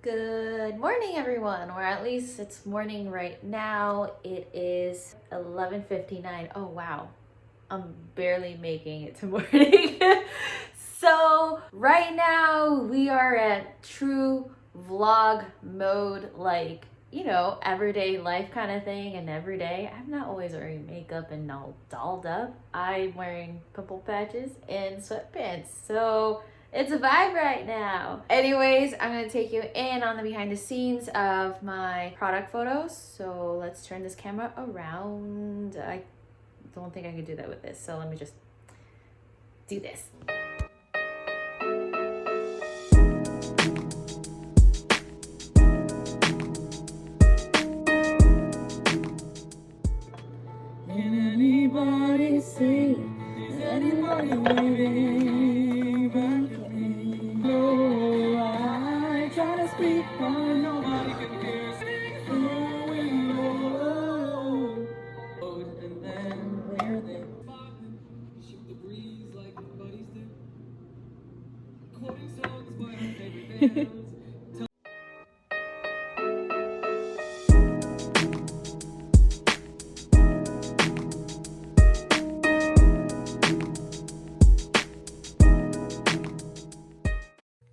Good morning, everyone, or at least it's morning right now. It is 11:59. Oh, wow. I'm barely making it to morning. So right now we are at true vlog mode, like, everyday life kind of thing. And every day I'm not always wearing makeup and all dolled up. I'm wearing pimple patches and sweatpants. So it's a vibe right now. Anyways, I'm gonna take you in on the behind the scenes of my product photos. So let's turn this camera around. I don't think I can do that with this. So let me just do this. Can anybody see? Is anybody waiting for me? No, I try to speak, but nobody can hear us. And then where they shoot the breeze like buddies do. Quoting songs by our favorite bands.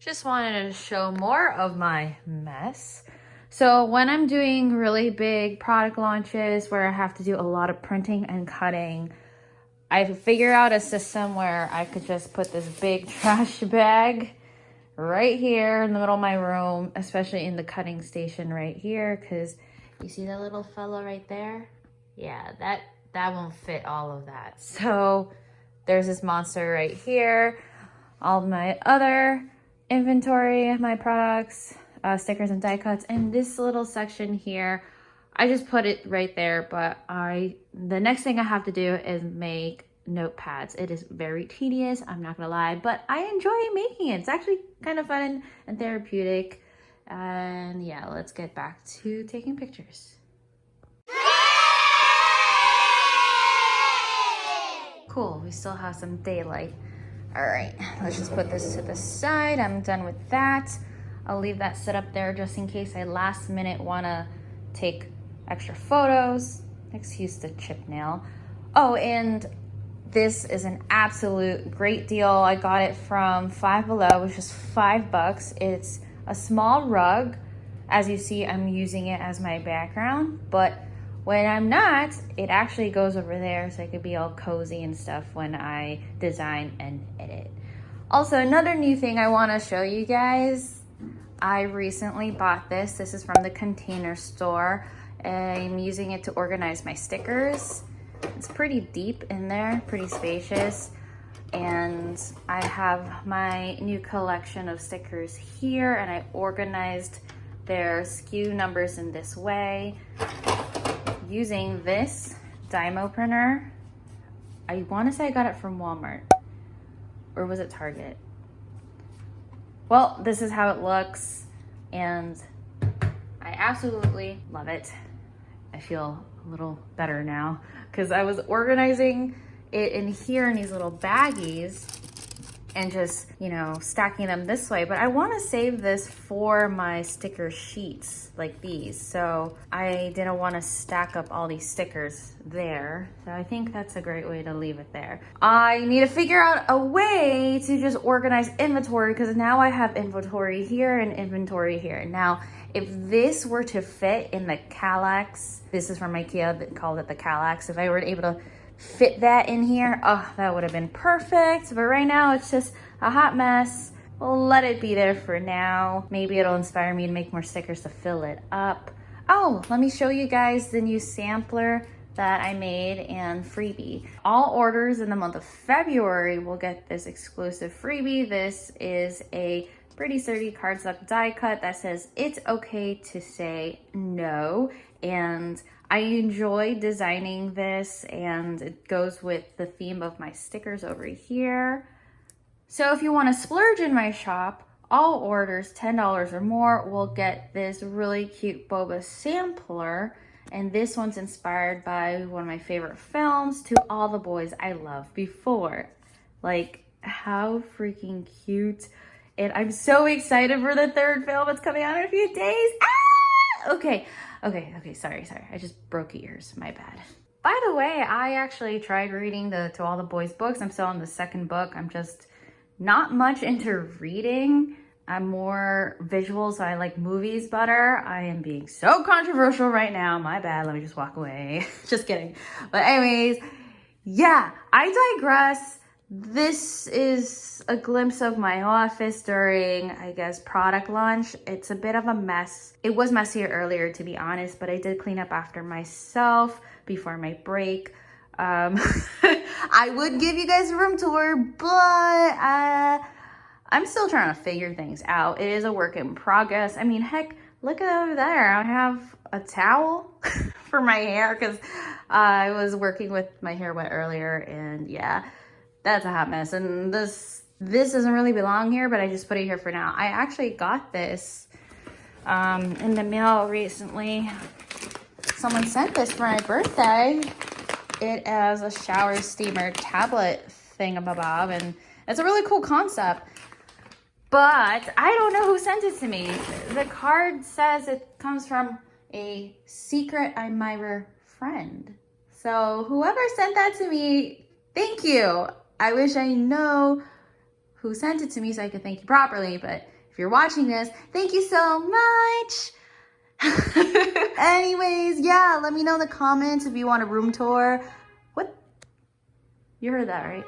Just wanted to show more of my mess. So when I'm doing really big product launches where I have to do a lot of printing and cutting, I figured out a system where I could just put this big trash bag right here in the middle of my room, especially in the cutting station right here, because you see that little fella right there? Yeah, that won't fit all of that. So there's this monster right here. All my other inventory, my products, stickers and die cuts, and this little section here, I just put it right there. But the next thing I have to do is make notepads. It is very tedious, I'm not gonna lie, but I enjoy making it. It's actually kind of fun and therapeutic. And yeah, let's get back to taking pictures. Cool, we still have some daylight. All right, let's just put this to the side. I'm done with that. I'll leave that set up there just in case I last minute wanna take extra photos. Excuse the chip nail. Oh, and this is an absolute great deal. I got it from Five Below, which is $5. It's a small rug. As you see, I'm using it as my background, but when I'm not, it actually goes over there so I could be all cozy and stuff when I design and edit. Also, another new thing I want to show you guys. I recently bought this. This is from the Container Store. I'm using it to organize my stickers. It's pretty deep in there, pretty spacious. And I have my new collection of stickers here, and I organized their SKU numbers in this way. Using this Dymo printer. I want to say I got it from Walmart, or was it Target? Well, this is how it looks, and I absolutely love it. I feel a little better now because I was organizing it in here in these little baggies and just, stacking them this way. But I want to save this for my sticker sheets like these. So I didn't want to stack up all these stickers there. So I think that's a great way to leave it there. I need to figure out a way to just organize inventory because now I have inventory here and inventory here. Now, if this were to fit in the Kallax, this is from IKEA, that called it the Kallax. If I were able to fit that in here, oh, that would have been perfect. But right now it's just a hot mess. We'll let it be there for now. Maybe it'll inspire me to make more stickers to fill it up. Oh, let me show you guys the new sampler that I made and freebie. All orders in the month of February will get this exclusive freebie. This is a pretty sturdy cardstock die cut that says it's okay to say no. And I enjoy designing this, and it goes with the theme of my stickers over here. So if you want to splurge in my shop, all orders $10 or more will get this really cute boba sampler. And this one's inspired by one of my favorite films, To All the Boys I Loved Before. Like, how freaking cute. And I'm so excited for the third film. It's coming out in a few days. Ah! Okay. Sorry. I just broke ears. My bad. By the way, I actually tried reading To All the Boys books. I'm still on the second book. I'm just not much into reading. I'm more visual, so I like movies better. I am being so controversial right now. My bad. Let me just walk away. Just kidding. But anyways, yeah, I digress. This is a glimpse of my office during, I guess, product launch. It's a bit of a mess. It was messier earlier, to be honest, but I did clean up after myself before my break. I would give you guys a room tour, but I'm still trying to figure things out. It is a work in progress. I mean, heck, look at over there. I have a towel for my hair because I was working with my hair wet earlier, and yeah, that's a hot mess. And this doesn't really belong here, but I just put it here for now. I actually got this in the mail recently. Someone sent this for my birthday. It is a shower steamer tablet thingamabob, and it's a really cool concept. But I don't know who sent it to me. The card says it comes from a secret admirer friend. So whoever sent that to me, thank you. I wish I know who sent it to me so I could thank you properly. But if you're watching this, thank you so much. Anyways, yeah, let me know in the comments if you want a room tour. What? You heard that, right?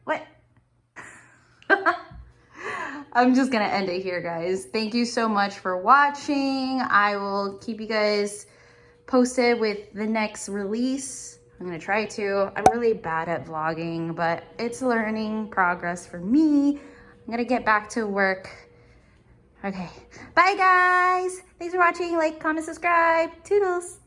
What? I'm just gonna end it here, guys. Thank you so much for watching. I will keep you guys posted with the next release. I'm gonna try to. I'm really bad at vlogging, but it's learning progress for me. I'm gonna get back to work. Okay, bye guys. Thanks for watching. Like, comment, subscribe. Toodles.